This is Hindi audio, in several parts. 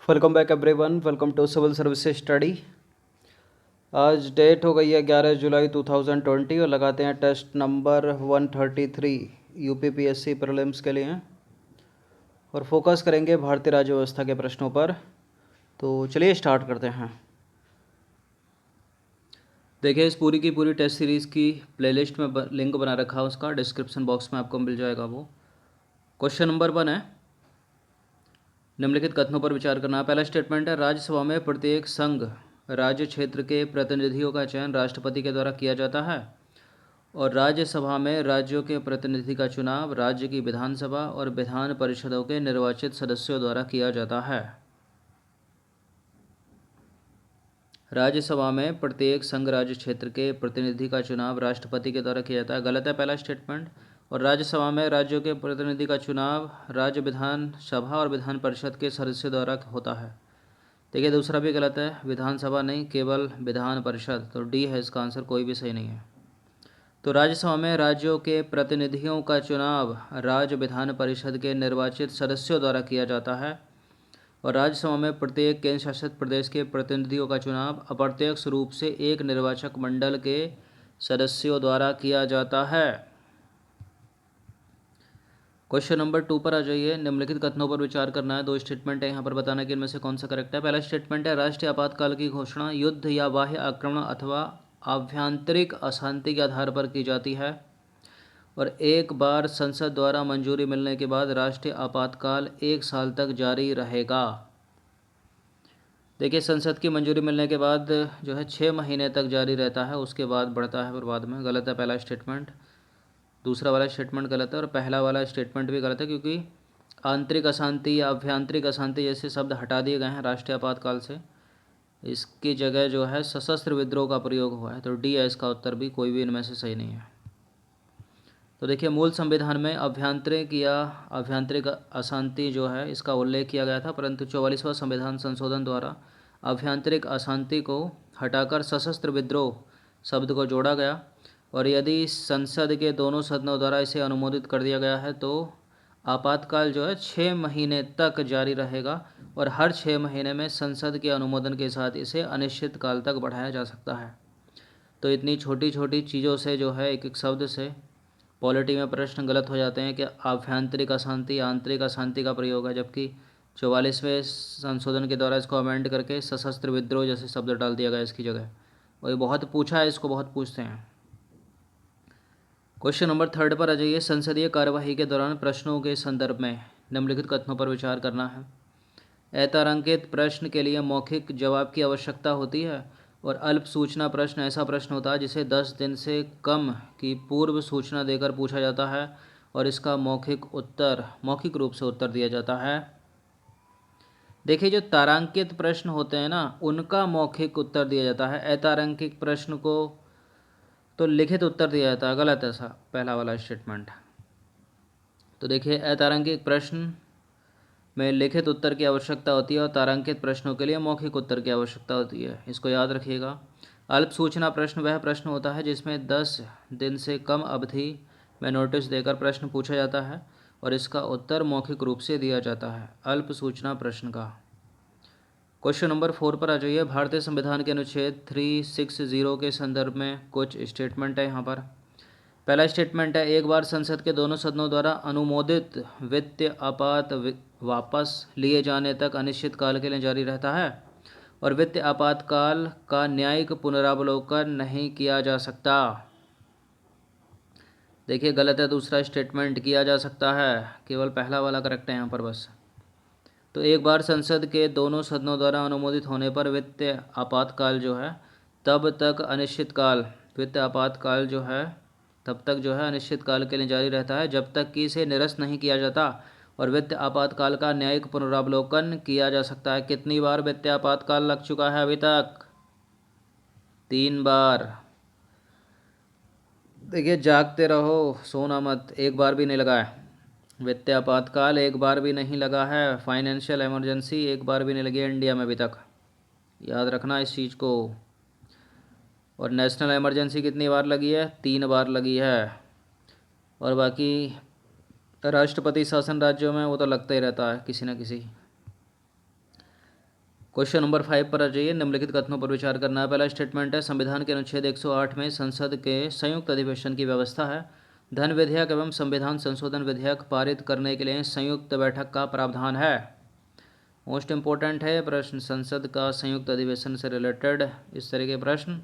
Welcome back everyone, welcome to civil services study. आज डेट हो गई है 11 जुलाई 2020 और लगाते हैं टेस्ट नंबर 133 यूपीपीएससी प्रीलिम्स के लिए और फोकस करेंगे भारतीय राज्य व्यवस्था के प्रश्नों पर। तो चलिए स्टार्ट करते हैं। देखिए, इस पूरी की पूरी टेस्ट सीरीज़ की प्लेलिस्ट में लिंक बना रखा है, उसका डिस्क्रिप्शन बॉक्स में आपको मिल जाएगा। वो क्वेश्चन नंबर 1 है, निम्नलिखित कथनों पर विचार करना। पहला स्टेटमेंट है, राज्यसभा में प्रत्येक संघ राज्य क्षेत्र के प्रतिनिधियों का चयन राष्ट्रपति के द्वारा किया जाता है और राज्यसभा में राज्यों के प्रतिनिधि का चुनाव राज्य की विधानसभा और विधान परिषदों के निर्वाचित सदस्यों द्वारा किया जाता है। राज्यसभा में प्रत्येक संघ राज्य क्षेत्र के प्रतिनिधि का चुनाव राष्ट्रपति के द्वारा किया जाता है, गलत है पहला स्टेटमेंट। और राज्यसभा में राज्यों के प्रतिनिधि का चुनाव राज्य विधान सभा और विधान परिषद के सदस्यों द्वारा होता है। देखिए, दूसरा भी गलत है, विधानसभा नहीं, केवल विधान परिषद। तो डी है इसका आंसर, कोई भी सही नहीं है। तो राज्यसभा में राज्यों के प्रतिनिधियों का चुनाव राज्य विधान परिषद के निर्वाचित सदस्यों द्वारा किया जाता है और राज्यसभा में प्रत्येक केंद्र शासित प्रदेश के प्रतिनिधियों का चुनाव अप्रत्यक्ष रूप से एक निर्वाचक मंडल के सदस्यों द्वारा किया जाता है। क्वेश्चन नंबर 2 पर आ जाइए। निम्नलिखित कथनों पर विचार करना है। दो स्टेटमेंट है यहाँ पर, बताना कि इनमें से कौन सा करेक्ट है। पहला स्टेटमेंट है, राष्ट्रीय आपातकाल की घोषणा युद्ध या बाह्य आक्रमण अथवा आभ्यंतरिक अशांति के आधार पर की जाती है और एक बार संसद द्वारा मंजूरी मिलने के बाद राष्ट्रीय आपातकाल 1 साल तक जारी रहेगा। देखिए, संसद की मंजूरी मिलने के बाद जो है 6 महीने तक जारी रहता है, उसके बाद बढ़ता है फिर बाद में। गलत है पहला स्टेटमेंट, दूसरा वाला स्टेटमेंट गलत है और पहला वाला स्टेटमेंट भी गलत है, क्योंकि आंतरिक अशांति या आभ्यंतरिक अशांति जैसे शब्द हटा दिए गए हैं राष्ट्रीय आपातकाल से। इसकी जगह जो है सशस्त्र विद्रोह का प्रयोग हुआ है। तो डी है इसका उत्तर भी, कोई भी इनमें से सही नहीं है। तो देखिए, मूल संविधान में आभ्यंतरिक या आभ्यंतरिक अशांति जो है इसका उल्लेख किया गया था, परंतु 44वां संविधान संशोधन द्वारा आभ्यंतरिक अशांति को हटाकर सशस्त्र विद्रोह शब्द को जोड़ा गया और यदि संसद के दोनों सदनों द्वारा इसे अनुमोदित कर दिया गया है तो आपातकाल जो है 6 महीने तक जारी रहेगा और हर 6 महीने में संसद के अनुमोदन के साथ इसे अनिश्चित काल तक बढ़ाया जा सकता है। तो इतनी छोटी छोटी चीज़ों से जो है एक एक शब्द से पॉलिटी में प्रश्न गलत हो जाते हैं कि आभ्यंतरिक अशांति आंतरिक अशांति का प्रयोग है, जबकि 44वें संशोधन के द्वारा इसको अमेंड करके सशस्त्र विद्रोह जैसे शब्द डाल दिया गया इसकी जगह। और ये बहुत पूछा है, इसको बहुत पूछते हैं। क्वेश्चन नंबर 3 पर आ जाइए। संसदीय कार्यवाही के दौरान प्रश्नों के संदर्भ में निम्नलिखित कथनों पर विचार करना है। अतारांकित प्रश्न के लिए मौखिक जवाब की आवश्यकता होती है और अल्प सूचना प्रश्न ऐसा प्रश्न होता है जिसे 10 दिन से कम की पूर्व सूचना देकर पूछा जाता है और इसका मौखिक रूप से उत्तर दिया जाता है। देखिए, जो तारांकित प्रश्न होते हैं ना, उनका मौखिक उत्तर दिया जाता है। अतारांकित प्रश्न को तो लिखित उत्तर दिया जाता है। गलत है ऐसा पहला वाला स्टेटमेंट। तो देखिए, अतारांकित प्रश्न में लिखित उत्तर की आवश्यकता होती है और तारांकित प्रश्नों के लिए मौखिक उत्तर की आवश्यकता होती है, इसको याद रखिएगा। अल्प सूचना प्रश्न वह प्रश्न होता है जिसमें 10 दिन से कम अवधि में नोटिस देकर प्रश्न पूछा जाता है और इसका उत्तर मौखिक रूप से दिया जाता है, अल्प सूचना प्रश्न का। क्वेश्चन नंबर 4 पर आ जाइए। भारतीय संविधान के अनुच्छेद 360 के संदर्भ में कुछ स्टेटमेंट है यहाँ पर। पहला स्टेटमेंट है, एक बार संसद के दोनों सदनों द्वारा अनुमोदित वित्तीय आपात वापस लिए जाने तक अनिश्चित काल के लिए जारी रहता है और वित्तीय आपातकाल का न्यायिक पुनरावलोकन नहीं किया जा सकता। देखिए, गलत है दूसरा स्टेटमेंट, किया जा सकता है, केवल पहला वाला करेक्ट है यहाँ पर बस। तो एक बार संसद के दोनों सदनों द्वारा अनुमोदित होने पर वित्तीय आपातकाल जो है तब तक अनिश्चितकाल वित्तीय आपातकाल जो है तब तक जो है अनिश्चित काल के लिए जारी रहता है जब तक कि इसे निरस्त नहीं किया जाता और वित्तीय आपातकाल का न्यायिक पुनरावलोकन किया जा सकता है। कितनी बार वित्तीय आपातकाल लग चुका है अभी तक? 3 बार। देखिए, जागते रहो, सोना मत, एक बार भी नहीं लगा है। वित्तीय आपातकाल एक बार भी नहीं लगा है। फाइनेंशियल इमरजेंसी एक बार भी नहीं लगी है इंडिया में अभी तक, याद रखना इस चीज़ को। और नेशनल इमरजेंसी कितनी बार लगी है? 3 बार लगी है। और बाकी राष्ट्रपति शासन राज्यों में वो तो लगता ही रहता है किसी न किसी। क्वेश्चन नंबर 5 पर आ जाइए। निम्नलिखित कथनों पर विचार करना है। पहला स्टेटमेंट है, संविधान के अनुच्छेद 108 में संसद के संयुक्त अधिवेशन की व्यवस्था है। धन विधेयक एवं संविधान संशोधन विधेयक पारित करने के लिए संयुक्त बैठक का प्रावधान है। मोस्ट इम्पोर्टेंट है प्रश्न, संसद का संयुक्त अधिवेशन से रिलेटेड इस तरह के प्रश्न।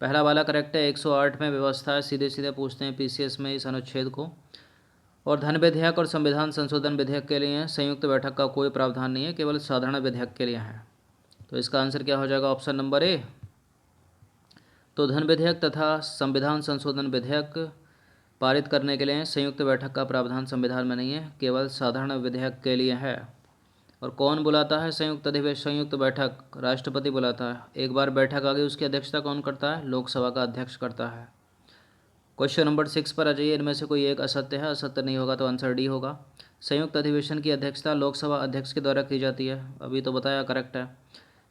पहला वाला करेक्ट है, 108 में व्यवस्था है, सीधे सीधे पूछते हैं पीसीएस में इस अनुच्छेद को। और धन विधेयक और संविधान संशोधन विधेयक के लिए संयुक्त बैठक का कोई प्रावधान नहीं है, केवल साधारण विधेयक के लिए है। तो इसका आंसर क्या हो जाएगा? Option number A. तो धन विधेयक तथा संविधान संशोधन विधेयक पारित करने के लिए संयुक्त बैठक का प्रावधान संविधान में नहीं है, केवल साधारण विधेयक के लिए है। और कौन बुलाता है संयुक्त अधिवेशन, संयुक्त बैठक? राष्ट्रपति बुलाता है। एक बार बैठक आ गई, उसकी अध्यक्षता कौन करता है? लोकसभा का अध्यक्ष करता है। क्वेश्चन नंबर 6 पर आ जाइए। इनमें से कोई एक असत्य है, असत्य नहीं होगा तो आंसर डी होगा। संयुक्त अधिवेशन की अध्यक्षता लोकसभा अध्यक्ष के द्वारा की जाती है, अभी तो बताया, करेक्ट है।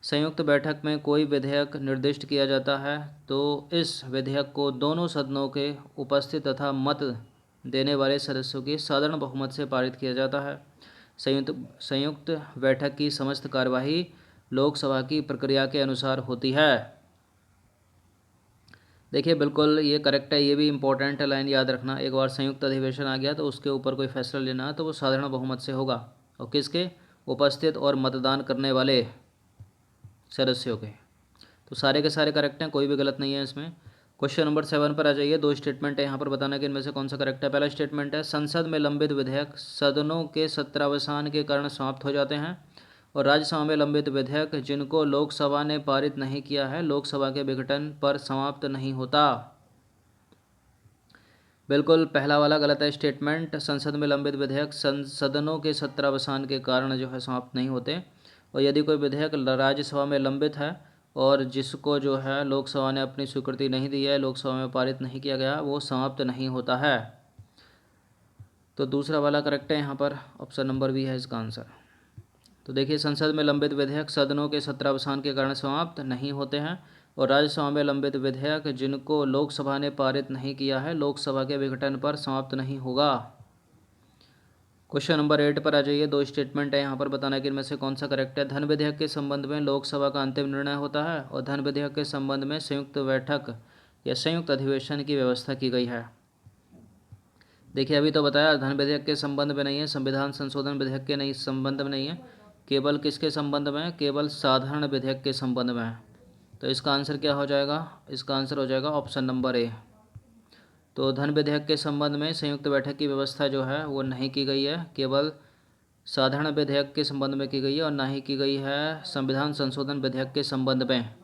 संयुक्त बैठक में कोई विधेयक निर्दिष्ट किया जाता है तो इस विधेयक को दोनों सदनों के उपस्थित तथा मत देने वाले सदस्यों की साधारण बहुमत से पारित किया जाता है। संयुक्त बैठक की समस्त कार्यवाही लोकसभा की प्रक्रिया के अनुसार होती है। देखिए बिल्कुल ये करेक्ट है, ये भी इम्पोर्टेंट है, लाइन याद रखना। एक बार संयुक्त अधिवेशन आ गया तो उसके ऊपर कोई फैसला लेना है तो वो साधारण बहुमत से होगा, और किसके? उपस्थित और मतदान करने वाले सदस्यों के। तो सारे के सारे करेक्ट हैं, कोई भी गलत नहीं है इसमें। क्वेश्चन नंबर 7 पर आ जाइए। दो स्टेटमेंट है यहाँ पर, बताना कि इनमें से कौन सा करेक्ट है। पहला स्टेटमेंट है, संसद में लंबित विधेयक सदनों के सत्रावसान के कारण समाप्त हो जाते हैं, और राज्यसभा में लंबित विधेयक जिनको लोकसभा ने पारित नहीं किया है लोकसभा के विघटन पर समाप्त नहीं होता। बिल्कुल पहला वाला गलत है स्टेटमेंट। संसद में लंबित विधेयक सदनों के सत्रावसान के कारण जो है समाप्त नहीं होते, और यदि कोई विधेयक राज्यसभा में लंबित है और जिसको जो है लोकसभा ने अपनी स्वीकृति नहीं दी है, लोकसभा में पारित नहीं किया गया, वो समाप्त नहीं होता है। तो दूसरा वाला करेक्ट है यहाँ पर, ऑप्शन नंबर बी है इसका आंसर। तो देखिए, संसद में लंबित विधेयक सदनों के सत्रावसान के कारण समाप्त नहीं होते हैं, और राज्यसभा में लंबित विधेयक जिनको लोकसभा ने पारित नहीं किया है लोकसभा के विघटन पर समाप्त नहीं होगा। क्वेश्चन नंबर 8 पर आ जाइए। दो स्टेटमेंट है यहाँ पर, बताना कि इनमें से कौन सा करेक्ट है। धन विधेयक के संबंध में लोकसभा का अंतिम निर्णय होता है, और धन विधेयक के संबंध में संयुक्त बैठक या संयुक्त अधिवेशन की व्यवस्था की गई है। देखिए अभी तो बताया, धन विधेयक के संबंध में नहीं है, संविधान संशोधन विधेयक के नहीं संबंध में नहीं है, केवल किसके संबंध में? केवल साधारण विधेयक के संबंध में है। तो इसका आंसर क्या हो जाएगा? इसका आंसर हो जाएगा ऑप्शन नंबर ए। तो धन विधेयक के संबंध में संयुक्त बैठक की व्यवस्था जो है वो नहीं की गई है, केवल साधारण विधेयक के संबंध में की गई है, और ना ही की गई है संविधान संशोधन विधेयक के संबंध में।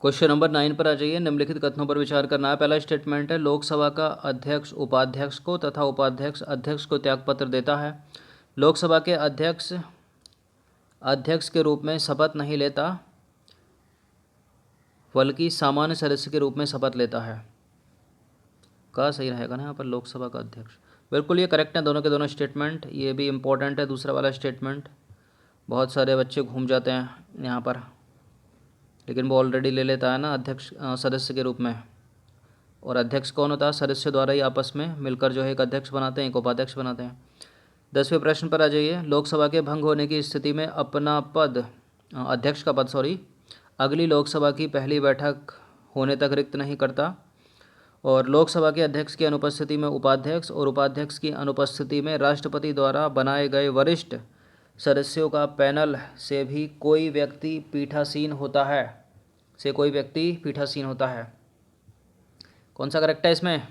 क्वेश्चन नंबर 9 पर आ जाइए। निम्नलिखित कथनों पर विचार करना है। पहला स्टेटमेंट है, लोकसभा का अध्यक्ष उपाध्यक्ष को तथा उपाध्यक्ष अध्यक्ष को त्यागपत्र देता है। लोकसभा के अध्यक्ष अध्यक्ष के रूप में शपथ नहीं लेता, बल्कि सामान्य सदस्य के रूप में शपथ लेता है। का सही रहेगा ना यहाँ पर, लोकसभा का अध्यक्ष। बिल्कुल ये करेक्ट है दोनों के दोनों स्टेटमेंट, ये भी इम्पोर्टेंट है दूसरा वाला स्टेटमेंट। बहुत सारे बच्चे घूम जाते हैं यहाँ पर, लेकिन वो ऑलरेडी ले लेता है ना अध्यक्ष सदस्य के रूप में। और अध्यक्ष कौन होता है? सदस्य द्वारा ही आपस में मिलकर जो है एक अध्यक्ष बनाते हैं, एक उपाध्यक्ष बनाते हैं। 10वें प्रश्न पर आ जाइए। लोकसभा के भंग होने की स्थिति में अपना पद, अध्यक्ष का पद सॉरी, अगली लोकसभा की पहली बैठक होने तक रिक्त नहीं करता, और लोकसभा के अध्यक्ष की अनुपस्थिति में उपाध्यक्ष और उपाध्यक्ष की अनुपस्थिति में राष्ट्रपति द्वारा बनाए गए वरिष्ठ सदस्यों का पैनल से भी कोई व्यक्ति पीठासीन होता है, कौन सा करेक्ट है इसमें?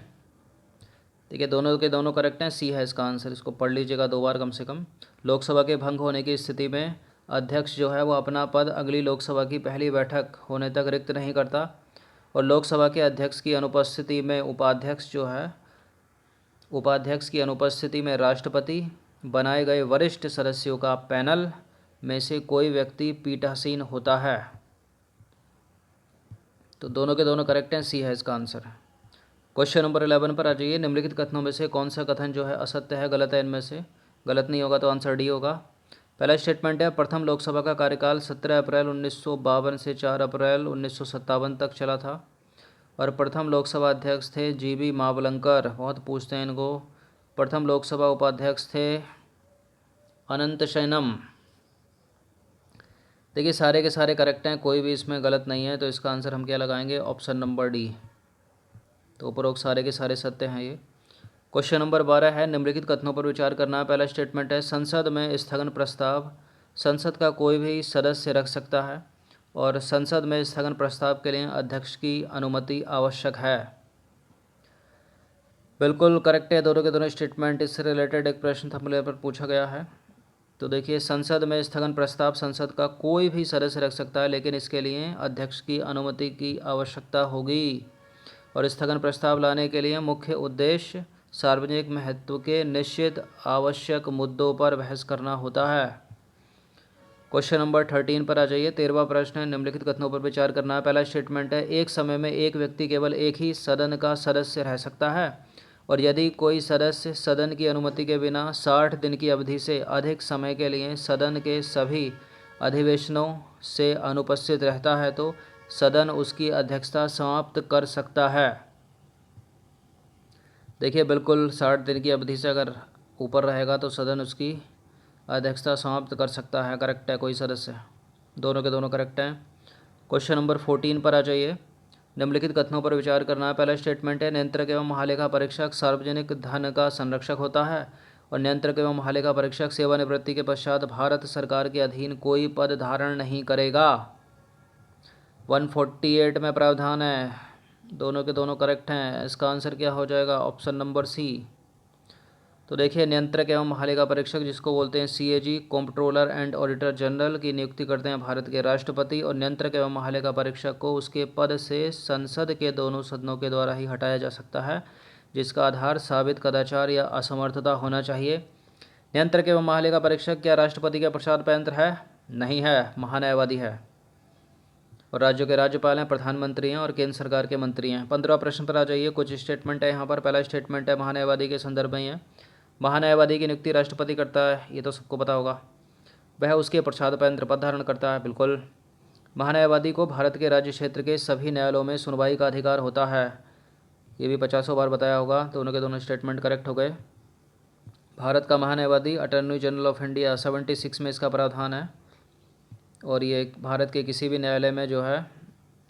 देखिए दोनों के दोनों करेक्ट हैं, सी है इसका आंसर। इसको पढ़ लीजिएगा 2 बार कम से कम। लोकसभा के भंग होने की स्थिति में अध्यक्ष जो है वो अपना पद अगली लोकसभा की पहली बैठक होने तक रिक्त नहीं करता, और लोकसभा के अध्यक्ष की अनुपस्थिति में उपाध्यक्ष जो है, उपाध्यक्ष की अनुपस्थिति में राष्ट्रपति बनाए गए वरिष्ठ सदस्यों का पैनल में से कोई व्यक्ति पीठासीन होता है। तो दोनों के दोनों करेक्ट हैं, सी है इसका आंसर। क्वेश्चन नंबर 11 पर आ जाइए। निम्नलिखित कथनों में से कौन सा कथन जो है असत्य है, गलत है? इनमें से गलत नहीं होगा तो आंसर डी होगा। पहला स्टेटमेंट है, प्रथम लोकसभा का कार्यकाल 17 अप्रैल 1952 से 4 अप्रैल 1957 तक चला था, और प्रथम लोकसभा अध्यक्ष थे जीबी मावलंकर, बहुत पूछते हैं इनको। प्रथम लोकसभा उपाध्यक्ष थे अनंत शयनम। देखिए सारे के सारे करेक्ट हैं, कोई भी इसमें गलत नहीं है, तो इसका आंसर हम क्या लगाएंगे, ऑप्शन नंबर डी। तो उपरोक्त सारे के सारे सत्य हैं ये। क्वेश्चन नंबर 12 है, निम्नलिखित कथनों पर विचार करना है। पहला स्टेटमेंट है, संसद में स्थगन प्रस्ताव संसद का कोई भी सदस्य रख सकता है और संसद में स्थगन प्रस्ताव के लिए अध्यक्ष की अनुमति आवश्यक है। बिल्कुल करेक्ट है दोनों के दोनों स्टेटमेंट। इससे रिलेटेड एक प्रश्न थंबनेल पर पूछा गया है। तो देखिए, संसद में स्थगन प्रस्ताव संसद का कोई भी सदस्य रख सकता है, लेकिन इसके लिए अध्यक्ष की अनुमति की आवश्यकता होगी। और स्थगन प्रस्ताव लाने के लिए मुख्य उद्देश्य सार्वजनिक महत्व के निश्चित आवश्यक मुद्दों पर बहस करना होता है। क्वेश्चन नंबर 13 पर आ जाइए। 13वां प्रश्न है, निम्नलिखित कथनों पर विचार करना है। पहला स्टेटमेंट है, एक समय में एक व्यक्ति केवल एक ही सदन का सदस्य रह सकता है और यदि कोई सदस्य सदन की अनुमति के बिना 60 दिन की अवधि से अधिक समय के लिए सदन के सभी अधिवेशनों से अनुपस्थित रहता है तो सदन उसकी अध्यक्षता समाप्त कर सकता है। देखिए बिल्कुल 60 दिन की अवधि से अगर ऊपर रहेगा तो सदन उसकी अध्यक्षता समाप्त कर सकता है। करेक्ट है कोई सदस्य, दोनों के दोनों करेक्ट हैं। क्वेश्चन नंबर 14 पर आ जाइए। निम्नलिखित कथनों पर विचार करना है। पहला स्टेटमेंट है, नियंत्रक एवं महालेखा परीक्षक सार्वजनिक धन का संरक्षक होता है और नियंत्रक एवं महालेखा परीक्षक सेवानिवृत्ति के पश्चात भारत सरकार के अधीन कोई पद धारण नहीं करेगा। 148 में प्रावधान है, दोनों के दोनों करेक्ट हैं। इसका आंसर क्या हो जाएगा, ऑप्शन नंबर सी। तो देखिए, नियंत्रक एवं महालेखा परीक्षक जिसको बोलते हैं CAG, comptroller and auditor general की नियुक्ति करते हैं भारत के राष्ट्रपति और नियंत्रक एवं महालेखा परीक्षक को उसके पद से संसद के दोनों सदनों के द्वारा ही हटाया जा सकता है, जिसका आधार साबित कदाचार या असमर्थता होना चाहिए। नियंत्रक एवं महालेखा परीक्षक क्या राष्ट्रपति के प्रसाद पात्र है? नहीं है, महान्यायवादी है और राज्यों के राज्यपाल हैं, प्रधानमंत्री हैं और केंद्र सरकार के मंत्री हैं। 15वां प्रश्न पर आ जाइए। कुछ स्टेटमेंट है यहाँ पर। पहला स्टेटमेंट है, महान्यायवादी के संदर्भ में है। महान्यायवादी की नियुक्ति राष्ट्रपति करता है, ये तो सबको पता होगा। वह उसके प्रसाद पात्र पद धारण करता है, बिल्कुल। महान्यायवादी को भारत के राज्य क्षेत्र के सभी न्यायालयों में सुनवाई का अधिकार होता है, ये भी 50 बार बताया होगा। दोनों के दोनों स्टेटमेंट करेक्ट हो गए। भारत का महान्यायवादी अटॉर्नी जनरल ऑफ इंडिया 76 में इसका प्रावधान है और ये भारत के किसी भी न्यायालय में जो है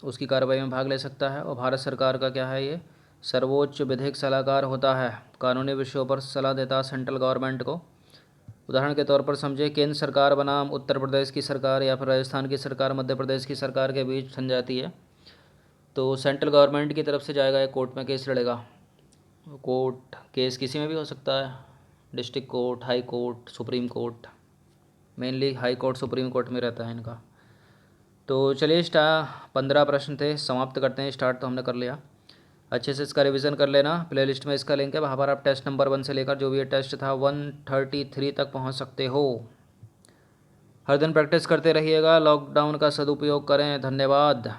उसकी कार्रवाई में भाग ले सकता है। और भारत सरकार का क्या है, ये सर्वोच्च विधिक सलाहकार होता है, कानूनी विषयों पर सलाह देता है सेंट्रल गवर्नमेंट को। उदाहरण के तौर पर समझे, केंद्र सरकार बनाम उत्तर प्रदेश की सरकार या फिर राजस्थान की सरकार मध्य प्रदेश की सरकार के बीच ठन जाती है तो सेंट्रल गवर्नमेंट की तरफ से जाएगा, एक कोर्ट में केस लड़ेगा। कोर्ट केस किसी में भी हो सकता है, district court, high court, supreme court. Mainly high court supreme court में रहता है इनका। तो चलिए 15 प्रश्न थे, समाप्त करते हैं। स्टार्ट तो हमने कर लिया, अच्छे से इसका रिवीजन कर लेना। प्लेलिस्ट में इसका लिंक है, वहाँ पर आप टेस्ट नंबर 1 से लेकर जो भी ये टेस्ट था 133 तक पहुँच सकते हो। हर दिन प्रैक्टिस करते रहिएगा, लॉकडाउन का सदुपयोग करें। धन्यवाद।